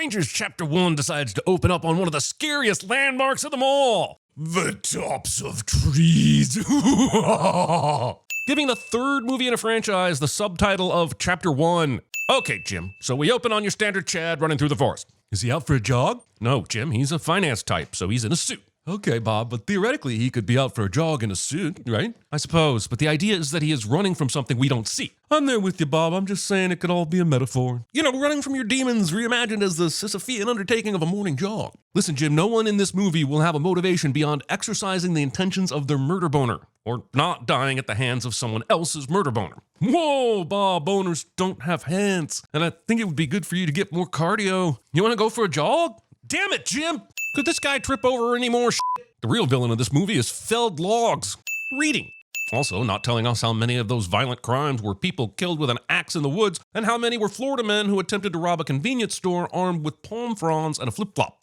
Strangers Chapter 1 decides to open up on one of the scariest landmarks of them all. The tops of trees. Giving the third movie in a franchise the subtitle of Chapter 1. Okay, Jim, so we open on your standard Chad running through the forest. Is he out for a jog? No, Jim, he's a finance type, so he's in a suit. Okay, Bob, but theoretically he could be out for a jog in a suit, right? I suppose, but the idea is that he is running from something we don't see. I'm there with you, Bob. I'm just saying it could all be a metaphor. You know, running from your demons reimagined as the Sisyphean undertaking of a morning jog. Listen, Jim, no one in this movie will have a motivation beyond exercising the intentions of their murder boner, or not dying at the hands of someone else's murder boner. Whoa, Bob, boners don't have hands, and I think it would be good for you to get more cardio. You want to go for a jog? Damn it, Jim! Could this guy trip over any more shit? The real villain of this movie is felled logs. Reading. Also, not telling us how many of those violent crimes were people killed with an axe in the woods, and how many were Florida men who attempted to rob a convenience store armed with palm fronds and a flip-flop.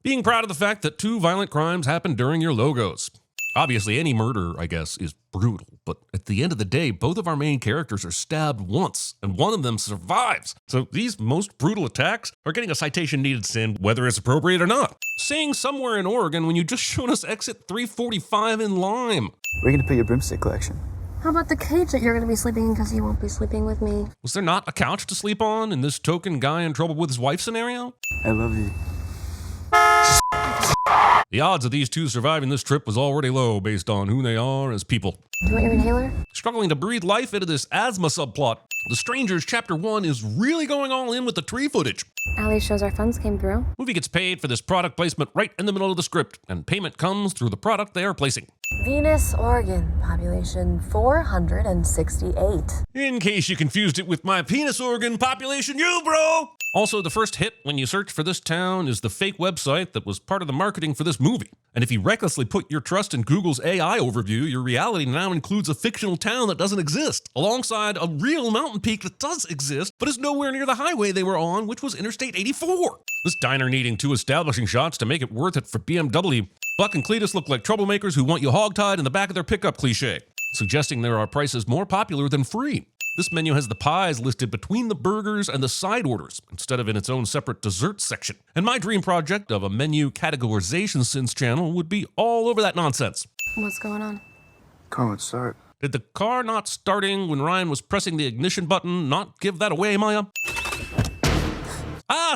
Being proud of the fact that 2 violent crimes happened during your logos. Obviously, any murder, I guess, is brutal, but at the end of the day, both of our main characters are stabbed once, and one of them survives. So these most brutal attacks are getting a citation needed sin, whether it's appropriate or not. Saying somewhere in Oregon when you just showed us exit 345 in Lime. Where are you gonna put your broomstick collection? How about the cage that you're gonna be sleeping in because you won't be sleeping with me? Was there not a couch to sleep on in this token guy in trouble with his wife scenario? I love you. The odds of these 2 surviving this trip was already low based on who they are as people. Do you want your inhaler? Struggling to breathe life into this asthma subplot, The Strangers Chapter 1 is really going all in with the tree footage. Allie shows our funds came through. Movie gets paid for this product placement right in the middle of the script, and payment comes through the product they are placing. Venus, Oregon, population 468. In case you confused it with my penis organ population, you bro! Also, the first hit when you search for this town is the fake website that was part of the marketing for this movie. And if you recklessly put your trust in Google's AI overview, your reality now includes a fictional town that doesn't exist, alongside a real mountain peak that does exist, but is nowhere near the highway they were on, which was Interstate 84. This diner needing 2 establishing shots to make it worth it for BMW. Buck and Cletus look like troublemakers who want you hogtied in the back of their pickup cliche, suggesting there are prices more popular than free. This menu has the pies listed between the burgers and the side orders, instead of in its own separate dessert section. And my dream project of a menu categorization sins channel would be all over that nonsense. What's going on? Car won't start. Did the car not starting when Ryan was pressing the ignition button not give that away, Maya?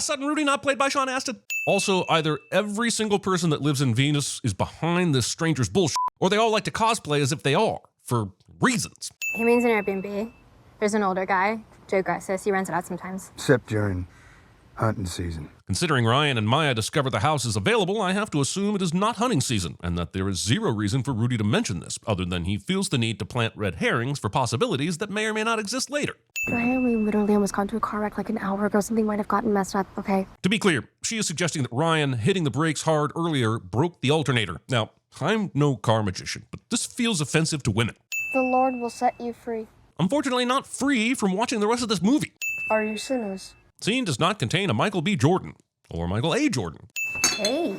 Sudden Rudy not played by Sean Astin. Also, either every single person that lives in Venus is behind this stranger's bullshit, or they all like to cosplay as if they are, for reasons. He means an Airbnb. There's an older guy, Joe Gussis. He rents it out sometimes. Except during hunting season. Considering Ryan and Maya discover the house is available, I have to assume it is not hunting season, and that there is zero reason for Rudy to mention this, other than he feels the need to plant red herrings for possibilities that may or may not exist later. Ryan, we literally almost got into a car wreck like an hour ago. Something might have gotten messed up, okay? To be clear, she is suggesting that Ryan hitting the brakes hard earlier broke the alternator. Now, I'm no car magician, but this feels offensive to women. The Lord will set you free. Unfortunately not free from watching the rest of this movie. Are you sinners? Scene does not contain a Michael B. Jordan, or Michael A. Jordan. Hey,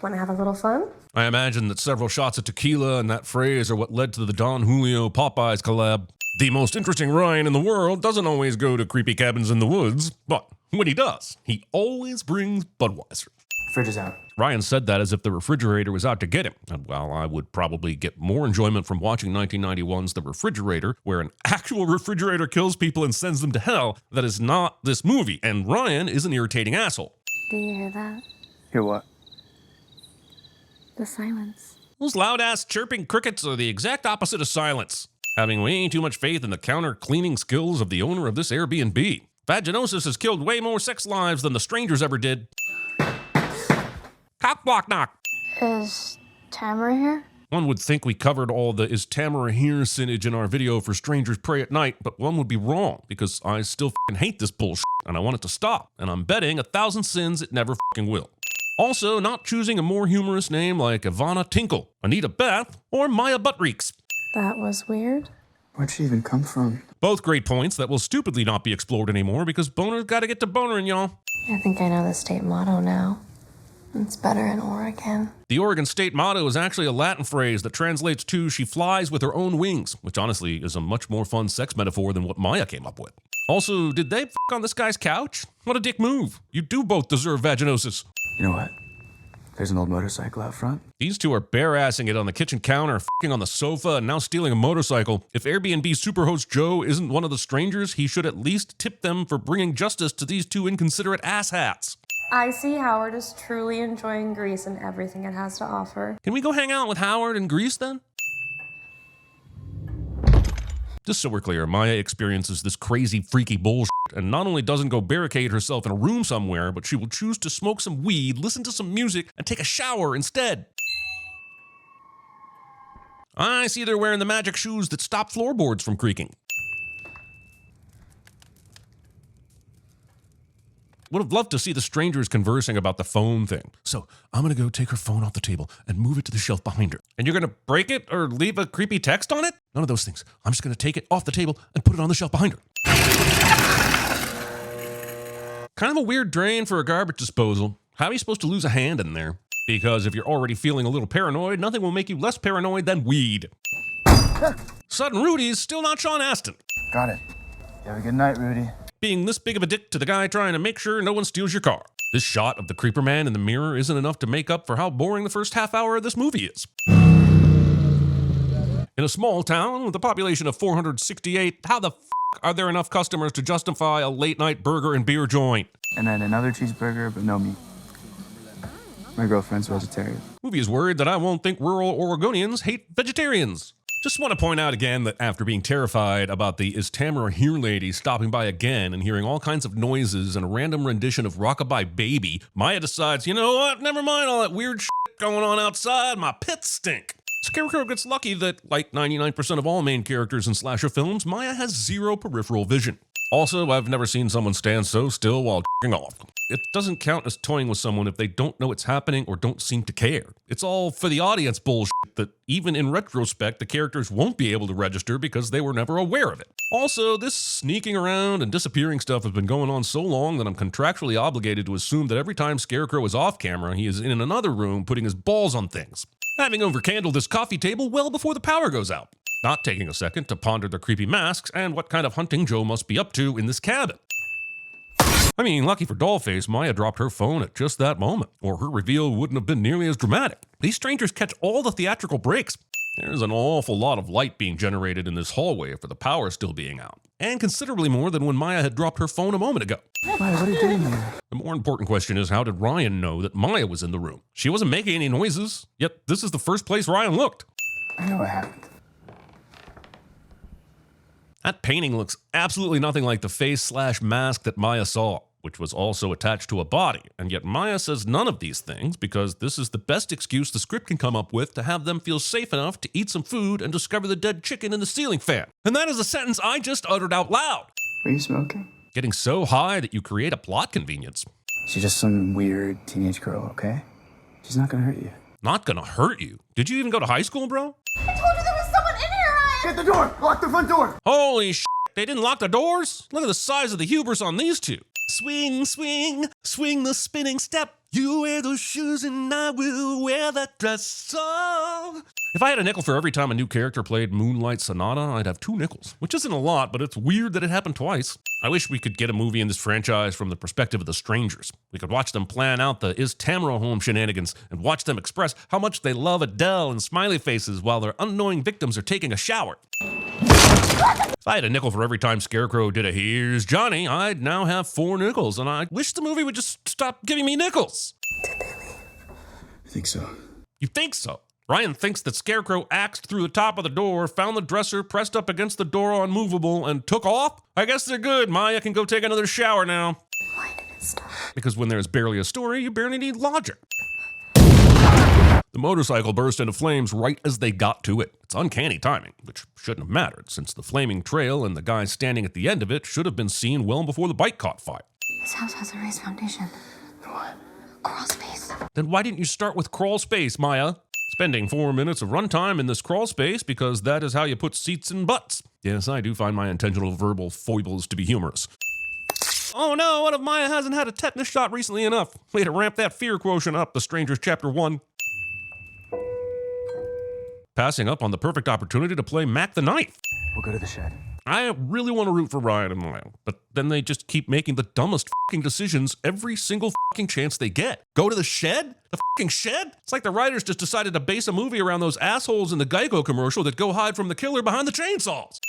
wanna have a little fun? I imagine that several shots of tequila and that phrase are what led to the Don Julio Popeyes collab. The most interesting Ryan in the world doesn't always go to creepy cabins in the woods, but when he does, he always brings Budweiser. Fridge is out. Ryan said that as if the refrigerator was out to get him. And while I would probably get more enjoyment from watching 1991's The Refrigerator, where an actual refrigerator kills people and sends them to hell, that is not this movie, and Ryan is an irritating asshole. Do you hear that? Hear what? The silence. Those loud-ass chirping crickets are the exact opposite of silence. Having way too much faith in the counter-cleaning skills of the owner of this Airbnb. Vaginosis has killed way more sex lives than the strangers ever did. Cock block knock. Is Tamara here? One would think we covered all the is Tamara here signage in our video for Strangers Pray at Night, but one would be wrong, because I still f***ing hate this bullshit, and I want it to stop, and I'm betting 1,000 sins it never f***ing will. Also, not choosing a more humorous name like Ivana Tinkle, Anita Beth, or Maya Buttreeks. That was weird. Where'd she even come from? Both great points that will stupidly not be explored anymore, because boners gotta get to bonering, y'all. I think I know the state motto now. It's better in Oregon. The Oregon state motto is actually a Latin phrase that translates to "she flies with her own wings," which honestly is a much more fun sex metaphor than what Maya came up with. Also, did they f*** on this guy's couch? What a dick move. You do both deserve vaginosis. You know what? There's an old motorcycle out front. These two are bare-assing it on the kitchen counter, f***ing on the sofa, and now stealing a motorcycle. If Airbnb superhost Joe isn't one of the strangers, he should at least tip them for bringing justice to these two inconsiderate asshats. I see Howard is truly enjoying Greece and everything it has to offer. Can we go hang out with Howard in Greece then? Just so we're clear, Maya experiences this crazy, freaky bullshit, and not only doesn't go barricade herself in a room somewhere, but she will choose to smoke some weed, listen to some music, and take a shower instead. I see they're wearing the magic shoes that stop floorboards from creaking. Would have loved to see the strangers conversing about the phone thing. So I'm gonna go take her phone off the table and move it to the shelf behind her. And you're gonna break it or leave a creepy text on it? None of those things. I'm just gonna take it off the table and put it on the shelf behind her. Kind of a weird drain for a garbage disposal. How are you supposed to lose a hand in there? Because if you're already feeling a little paranoid, nothing will make you less paranoid than weed. Sudden Rudy's still not Sean Astin. Got it. You have a good night, Rudy. Being this big of a dick to the guy trying to make sure no one steals your car. This shot of the creeper man in the mirror isn't enough to make up for how boring the first half hour of this movie is. In a small town with a population of 468, how the f*** are there enough customers to justify a late-night burger and beer joint? And then another cheeseburger, but no meat. My girlfriend's vegetarian. Movie is worried that I won't think rural Oregonians hate vegetarians. Just want to point out again that after being terrified about the "Is Tamara Here" lady stopping by again and hearing all kinds of noises and a random rendition of Rockabye Baby, Maya decides, you know what, never mind all that weird shit going on outside, my pits stink. Scarecrow gets lucky that, like 99% of all main characters in slasher films, Maya has zero peripheral vision. Also, I've never seen someone stand so still while ***ing off. It doesn't count as toying with someone if they don't know it's happening or don't seem to care. It's all for the audience bullshit that even in retrospect, the characters won't be able to register because they were never aware of it. Also, this sneaking around and disappearing stuff has been going on so long that I'm contractually obligated to assume that every time Scarecrow is off camera, he is in another room putting his balls on things. Having overcandled this coffee table well before the power goes out. Not taking a second to ponder the creepy masks and what kind of hunting Joe must be up to in this cabin. I mean, lucky for Dollface, Maya dropped her phone at just that moment, or her reveal wouldn't have been nearly as dramatic. These strangers catch all the theatrical breaks. There's an awful lot of light being generated in this hallway for the power still being out, and considerably more than when Maya had dropped her phone a moment ago. Maya, what are you doing here? The more important question is, how did Ryan know that Maya was in the room? She wasn't making any noises, yet this is the first place Ryan looked. I know what happened. That painting looks absolutely nothing like the face/mask that Maya saw, which was also attached to a body, and yet Maya says none of these things because this is the best excuse the script can come up with to have them feel safe enough to eat some food and discover the dead chicken in the ceiling fan. And that is a sentence I just uttered out loud. Were you smoking? Getting so high that you create a plot convenience. She's just some weird teenage girl, okay? She's not gonna hurt you. Not gonna hurt you? Did you even go to high school, bro? I told you there was someone in here, Ryan! Get the door! Lock the front door! Holy shit, they didn't lock the doors? Look at the size of the hubris on these two. Swing, swing, swing the spinning step. You wear those shoes and I will wear that dress. Oh. If I had a nickel for every time a new character played Moonlight Sonata, I'd have 2 nickels, which isn't a lot, but it's weird that it happened twice. I wish we could get a movie in this franchise from the perspective of the strangers. We could watch them plan out the "Is Tamara Home" shenanigans and watch them express how much they love Adele and smiley faces while their unknowing victims are taking a shower. If I had a nickel for every time Scarecrow did a "Here's Johnny," I'd now have 4 nickels, and I wish the movie would just stop giving me nickels. Did they leave? I think so. You think so? Ryan thinks that Scarecrow axed through the top of the door, found the dresser pressed up against the door unmovable, and took off? I guess they're good. Maya can go take another shower now. Why did it stop? Because when there's barely a story, you barely need logic. The motorcycle burst into flames right as they got to it. It's uncanny timing, which shouldn't have mattered, since the flaming trail and the guy standing at the end of it should have been seen well before the bike caught fire. This house has a raised foundation. What? Crawl space. Then why didn't you start with crawl space, Maya? Spending 4 minutes of runtime in this crawl space because that is how you put seats in butts. Yes, I do find my intentional verbal foibles to be humorous. Oh no, what if Maya hasn't had a tetanus shot recently enough? Way to ramp that fear quotient up, The Strangers Chapter 1. Passing up on the perfect opportunity to play Mac the Knife. We'll go to the shed. I really want to root for Ryan and Maya, but then they just keep making the dumbest fucking decisions every single fucking chance they get. Go to the shed? The fucking shed? It's like the writers just decided to base a movie around those assholes in the Geico commercial that go hide from the killer behind the chainsaws.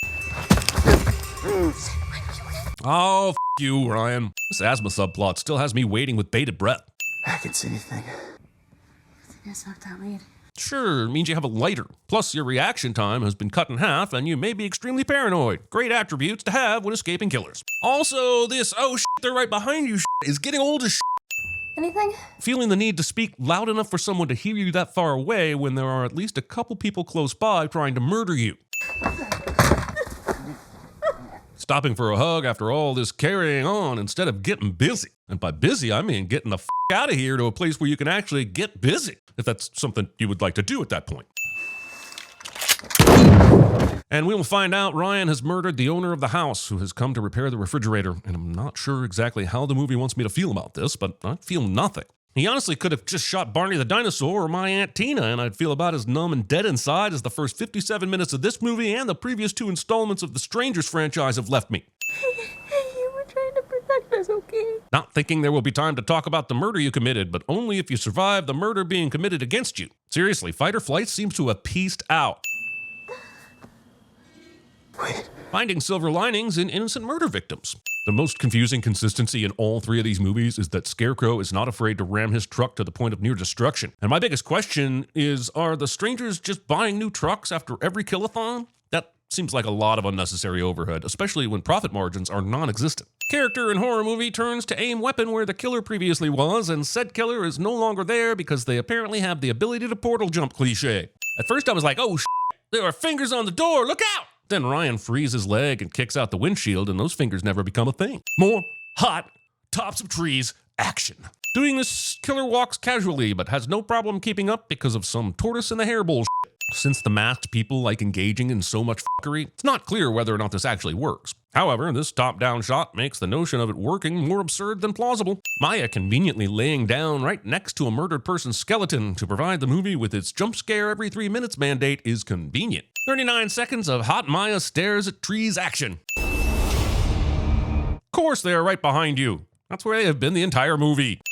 Oh, you, Ryan. This asthma subplot still has me waiting with bated breath. I can see anything. I think I sucked that weed. Sure, it means you have a lighter. Plus, your reaction time has been cut in half, and you may be extremely paranoid. Great attributes to have when escaping killers. Also, this, oh shit, they're right behind you shit is getting old as shit. Anything? Feeling the need to speak loud enough for someone to hear you that far away when there are at least a couple people close by trying to murder you. Stopping for a hug after all this carrying on instead of getting busy. And by busy, I mean getting the f*** out of here to a place where you can actually get busy, if that's something you would like to do at that point. And we will find out Ryan has murdered the owner of the house who has come to repair the refrigerator. And I'm not sure exactly how the movie wants me to feel about this, but I feel nothing. He honestly could have just shot Barney the dinosaur or my Aunt Tina, and I'd feel about as numb and dead inside as the first 57 minutes of this movie and the previous 2 installments of the Strangers franchise have left me. You were trying to protect us, okay? Not thinking there will be time to talk about the murder you committed, but only if you survive the murder being committed against you. Seriously, fight or flight seems to have pieced out. Wait. Finding silver linings in innocent murder victims. The most confusing consistency in all 3 of these movies is that Scarecrow is not afraid to ram his truck to the point of near destruction. And my biggest question is, are the strangers just buying new trucks after every killathon? That seems like a lot of unnecessary overhead, especially when profit margins are non-existent. Character in horror movie turns to aim weapon where the killer previously was, and said killer is no longer there because they apparently have the ability to portal jump cliche. At first I was like, oh shit, there are fingers on the door, look out! Then Ryan frees his leg and kicks out the windshield, and those fingers never become a thing. More hot tops of trees action. Doing this, killer walks casually, but has no problem keeping up because of some tortoise in the hair bullshit. Since the masked people like engaging in so much fuckery, it's not clear whether or not this actually works. However, this top-down shot makes the notion of it working more absurd than plausible. Maya conveniently laying down right next to a murdered person's skeleton to provide the movie with its jump scare every 3 minutes mandate is convenient. 39 seconds of hot Maya stares at trees action. Of course they are right behind you. That's where they have been the entire movie.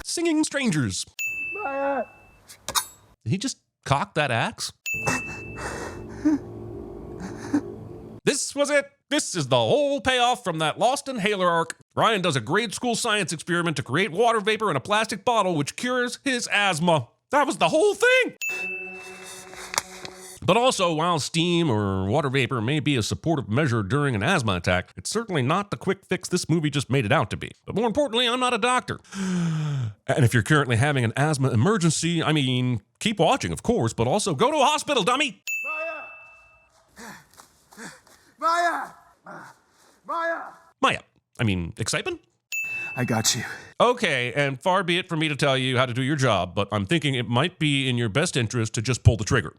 Singing strangers. Maya! Did he just cock that axe? This was it. This is the whole payoff from that Lost Inhaler arc. Ryan does a grade school science experiment to create water vapor in a plastic bottle which cures his asthma. That was the whole thing. But also, while steam or water vapor may be a supportive measure during an asthma attack, it's certainly not the quick fix this movie just made it out to be. But more importantly, I'm not a doctor. And if you're currently having an asthma emergency, I mean, keep watching, of course, but also go to a hospital, dummy! Maya! Maya! Maya. I mean, excitement? I got you. Okay, and far be it from me to tell you how to do your job, but I'm thinking it might be in your best interest to just pull the trigger.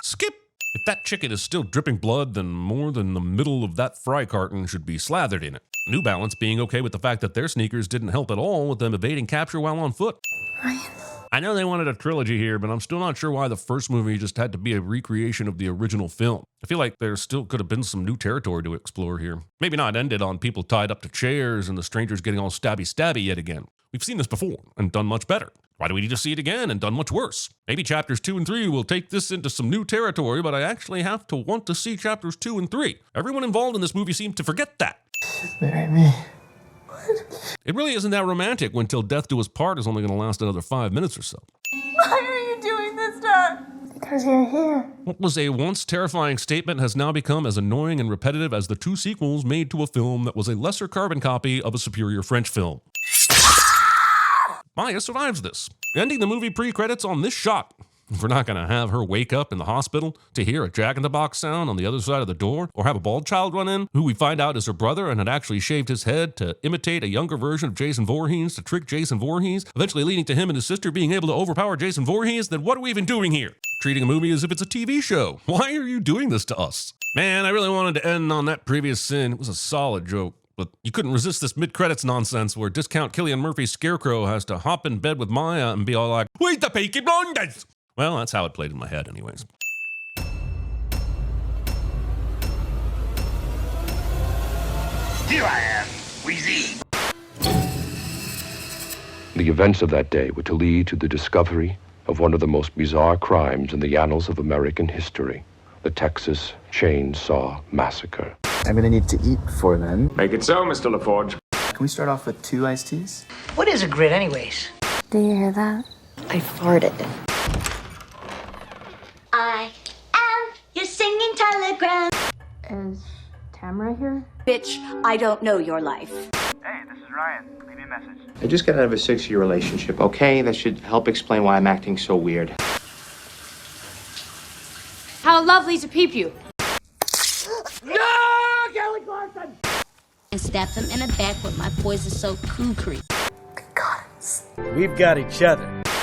Skip! If that chicken is still dripping blood, then more than the middle of that fry carton should be slathered in it. New Balance being okay with the fact that their sneakers didn't help at all with them evading capture while on foot. Ryan. I know they wanted a trilogy here, but I'm still not sure why the first movie just had to be a recreation of the original film. I feel like there still could have been some new territory to explore here. Maybe not ended on people tied up to chairs and the strangers getting all stabby yet again. We've seen this before and done much better. Why do we need to see it again and done much worse? Maybe chapters 2 and 3 will take this into some new territory, but I actually have to want to see chapters 2 and 3. Everyone involved in this movie seemed to forget that. Marry me. It really isn't that romantic when Till Death Do Us Part is only going to last another 5 minutes or so. Why are you doing this to us? Because you're here. What was a once terrifying statement has now become as annoying and repetitive as the 2 sequels made to a film that was a lesser carbon copy of a superior French film. Maya survives this, ending the movie pre-credits on this shot. If we're not going to have her wake up in the hospital to hear a Jack-in-the-Box sound on the other side of the door, or have a bald child run in, who we find out is her brother and had actually shaved his head to imitate a younger version of Jason Voorhees to trick Jason Voorhees, eventually leading to him and his sister being able to overpower Jason Voorhees, then what are we even doing here? Treating a movie as if it's a TV show. Why are you doing this to us? Man, I really wanted to end on that previous sin. It was a solid joke. but you couldn't resist this mid-credits nonsense where discount Cillian Murphy's Scarecrow has to hop in bed with Maya and be all like, "Where's the Peaky Blinders?" Well, that's how it played in my head anyways. Here I am, Wheezy. The events of that day were to lead to the discovery of one of the most bizarre crimes in the annals of American history, the Texas Chainsaw Massacre. I'm gonna need to eat before then. Make it so, Mr. LaForge. Can we start off with 2 iced teas? What is a grid, anyways? Do you hear that? I farted. I am your singing telegram. Is Tamara here? Bitch, I don't know your life. Hey, this is Ryan. Leave me a message. I just got out of a 6-year relationship, okay? That should help explain why I'm acting so weird. How lovely to peep you. And stabbed him in the back with my poison soaked kukri. Gods. We've got each other.